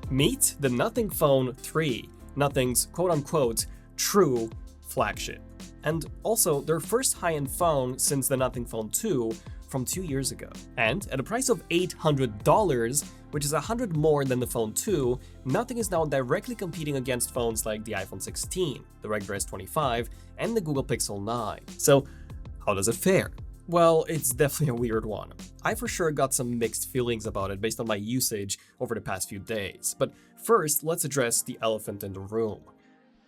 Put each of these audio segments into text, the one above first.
Meet the Nothing Phone 3, Nothing's quote-unquote true flagship. And also their first high-end phone since the Nothing Phone 2 from 2 years ago. And at a price of $800, which is $100 more than the Phone 2, Nothing is now directly competing against phones like the iPhone 16, the regular S25, and the Google Pixel 9. So how does it fare? Well, it's definitely a weird one. I for sure got some mixed feelings about it based on my usage over the past few days. But first, let's address the elephant in the room: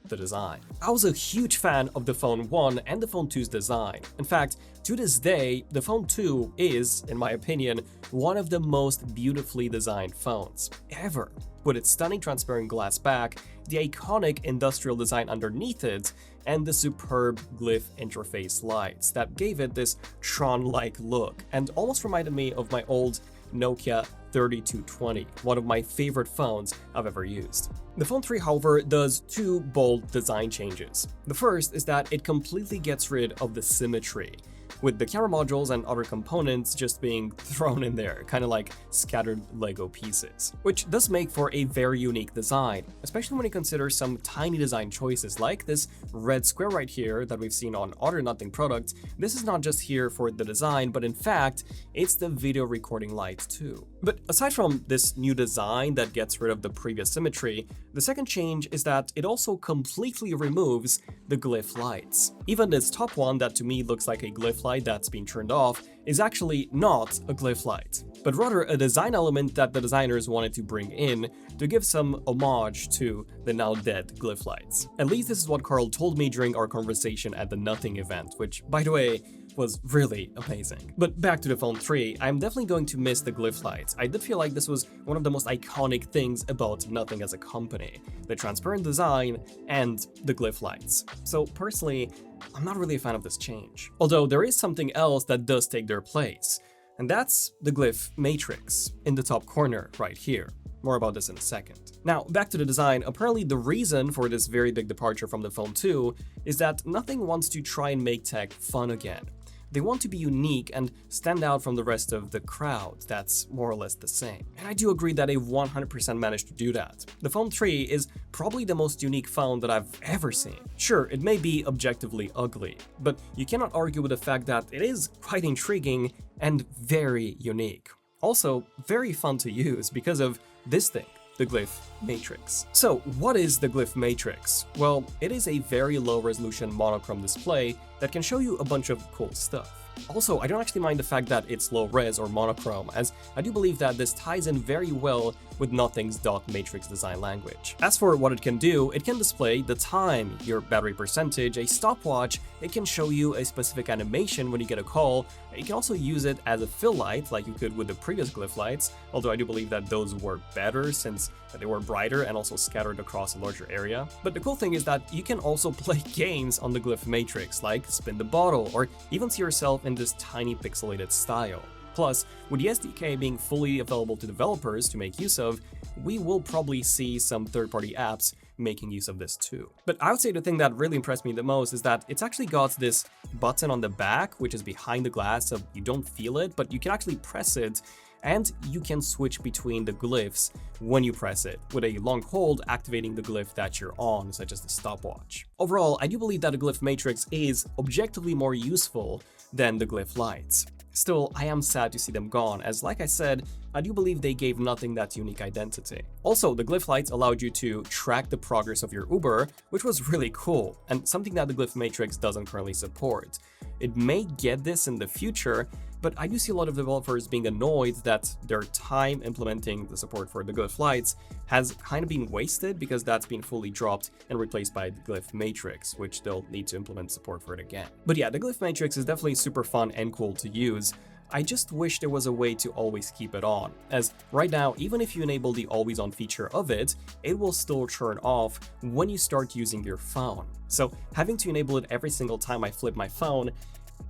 the design. I was a huge fan of the Phone 1 and the Phone 2's design. In fact, to this day, the Phone 2 is, in my opinion, one of the most beautifully designed phones ever. With its stunning transparent glass back, the iconic industrial design underneath it, and the superb glyph interface lights that gave it this Tron-like look and almost reminded me of my old Nokia 3220, one of my favorite phones I've ever used. The Phone 3, however, does two bold design changes. The first is that it completely gets rid of the symmetry, with the camera modules and other components just being thrown in there, kind of like scattered Lego pieces. Which does make for a very unique design, especially when you consider some tiny design choices like this red square right here that we've seen on other Nothing products. This is not just here for the design, but in fact, it's the video recording light too. But aside from this new design that gets rid of the previous symmetry, the second change is that it also completely removes the glyph lights. Even this top one that to me looks like a glyph light that's been turned off is actually not a glyph light, but rather a design element that the designers wanted to bring in to give some homage to the now dead glyph lights. At least this is what Carl told me during our conversation at the Nothing event, which, by the way, was really amazing. But back to the Phone 3, I'm definitely going to miss the glyph lights. I did feel like this was one of the most iconic things about Nothing as a company: the transparent design and the glyph lights. So personally, I'm not really a fan of this change. Although there is something else that does take their place, and that's the glyph matrix in the top corner right here. More about this in a second. Now, back to the design. Apparently the reason for this very big departure from the Phone 2 is that Nothing wants to try and make tech fun again. They want to be unique and stand out from the rest of the crowd that's more or less the same. And I do agree that they 100% managed to do that. The Phone 3 is probably the most unique phone that I've ever seen. Sure, it may be objectively ugly, but you cannot argue with the fact that it is quite intriguing and very unique. Also, very fun to use because of this thing: the glyph matrix. So what is the glyph matrix? Well, it is a very low resolution monochrome display that can show you a bunch of cool stuff. Also, I don't actually mind the fact that it's low res or monochrome, as I do believe that this ties in very well with Nothing's dot matrix design language. As for what it can do, it can display the time, your battery percentage, a stopwatch, it can show you a specific animation when you get a call. You can also use it as a fill light like you could with the previous glyph lights, although I do believe that those were better since they were brighter and also scattered across a larger area. But the cool thing is that you can also play games on the glyph matrix, like spin the bottle or even see yourself in this tiny pixelated style. Plus, with the SDK being fully available to developers to make use of, we will probably see some third-party apps making use of this too. But I would say the thing that really impressed me the most is that it's actually got this button on the back, which is behind the glass, so you don't feel it, but you can actually press it, and you can switch between the glyphs when you press it, with a long hold activating the glyph that you're on, such as the stopwatch. Overall, I do believe that the glyph matrix is objectively more useful than the glyph lights. Still, I am sad to see them gone, as like I said, I do believe they gave Nothing that unique identity. Also, the glyph lights allowed you to track the progress of your Uber, which was really cool, and something that the glyph matrix doesn't currently support. It may get this in the future, but I do see a lot of developers being annoyed that their time implementing the support for the glyph lights has kind of been wasted because that's been fully dropped and replaced by the glyph matrix, which they'll need to implement support for it again. But yeah, the glyph matrix is definitely super fun and cool to use. I just wish there was a way to always keep it on, as right now, even if you enable the always on feature of it, it will still turn off when you start using your phone. So having to enable it every single time I flip my phone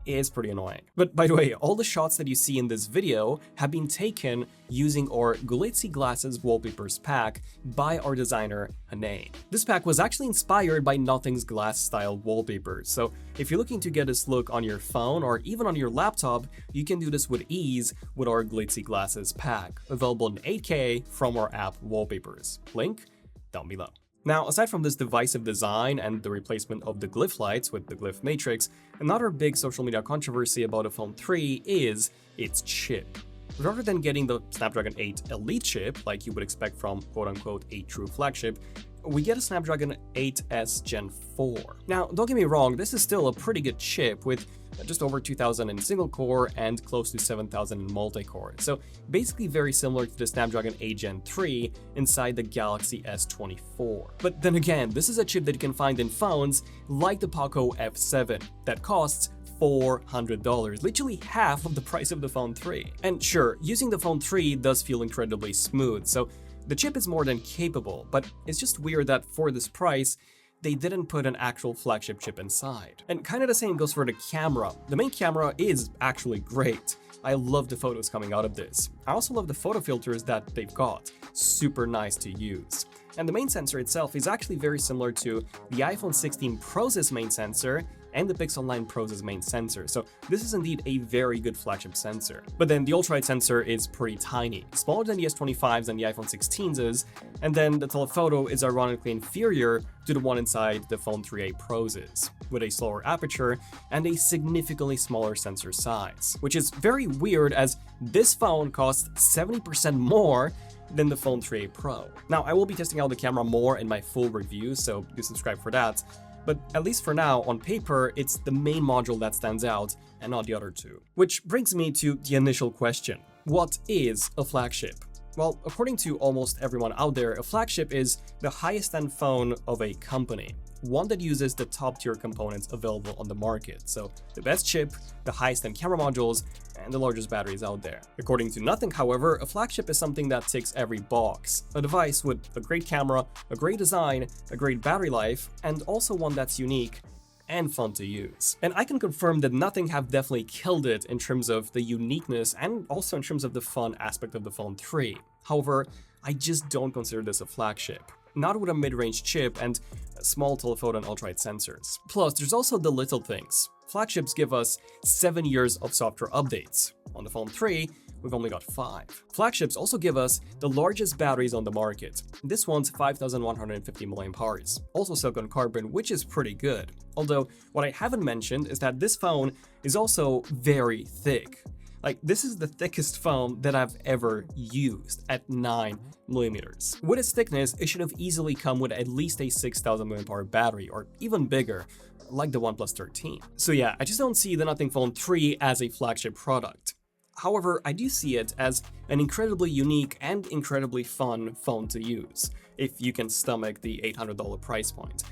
is pretty annoying. But by the way, all the shots that you see in this video have been taken using our glitzy glasses wallpapers pack by our designer, Hanae. This pack was actually inspired by Nothing's glass style wallpapers, so if you're looking to get this look on your phone or even on your laptop, you can do this with ease with our glitzy glasses pack, available in 8K from our app Wallpapers. Link down below. Now, aside from this divisive design and the replacement of the glyph lights with the glyph matrix, another big social media controversy about the Phone 3 is its chip. Rather than getting the Snapdragon 8 Elite chip, like you would expect from quote-unquote a true flagship, we get a Snapdragon 8S Gen 4. Now, don't get me wrong, this is still a pretty good chip with just over 2000 in single core and close to 7000 in multi-core, so basically very similar to the Snapdragon 8 Gen 3 inside the Galaxy S24. But then again, this is a chip that you can find in phones like the Poco F7 that costs $400, literally half of the price of the Phone 3. And sure, using the Phone 3 does feel incredibly smooth, so the chip is more than capable, but it's just weird that for this price, they didn't put an actual flagship chip inside. And kind of the same goes for the camera. The main camera is actually great. I love the photos coming out of this. I also love the photo filters that they've got. Super nice to use. And the main sensor itself is actually very similar to the iPhone 16 Pro's main sensor and the Pixel 9 Pro's main sensor, so this is indeed a very good flagship sensor. But then the ultra-wide sensor is pretty tiny, smaller than the S25's and the iPhone 16's is, and then the telephoto is ironically inferior to the one inside the Phone 3a Pro's is, with a slower aperture and a significantly smaller sensor size, which is very weird as this phone costs 70% more than the Phone 3a Pro. Now, I will be testing out the camera more in my full review, so do subscribe for that. But at least for now, on paper, it's the main module that stands out and not the other two. Which brings me to the initial question. What is a flagship? Well, according to almost everyone out there, a flagship is the highest-end phone of a company, one that uses the top-tier components available on the market, so the best chip, the highest-end camera modules, and the largest batteries out there. According to Nothing, however, a flagship is something that ticks every box. A device with a great camera, a great design, a great battery life, and also one that's unique and fun to use. And I can confirm that Nothing have definitely killed it in terms of the uniqueness and also in terms of the fun aspect of the Phone 3. However, I just don't consider this a flagship. Not with a mid-range chip and small telephoto and ultra-wide sensors. Plus, there's also the little things. Flagships give us 7 years of software updates. On the Phone 3, we've only got 5. Flagships also give us the largest batteries on the market. This one's 5150 mAh. Also silicon carbon, which is pretty good. Although, what I haven't mentioned is that this phone is also very thick. Like, this is the thickest phone that I've ever used at 9mm. With its thickness, it should have easily come with at least a 6000 mAh battery, or even bigger, like the OnePlus 13. So yeah, I just don't see the Nothing Phone 3 as a flagship product. However, I do see it as an incredibly unique and incredibly fun phone to use, if you can stomach the $800 price point.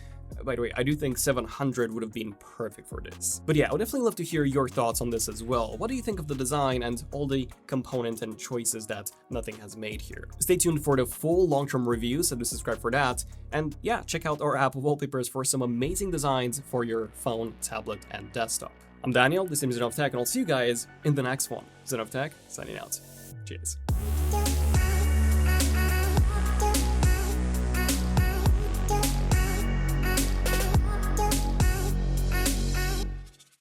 By the way, I do think $700 would have been perfect for this. But yeah, I would definitely love to hear your thoughts on this as well. What do you think of the design and all the components and choices that Nothing has made here? Stay tuned for the full long-term review, so do subscribe for that. And yeah, check out our app Wallpapers for some amazing designs for your phone, tablet, and desktop. I'm Daniel, this is ZONEofTECH, and I'll see you guys in the next one. ZONEofTECH, signing out. Cheers.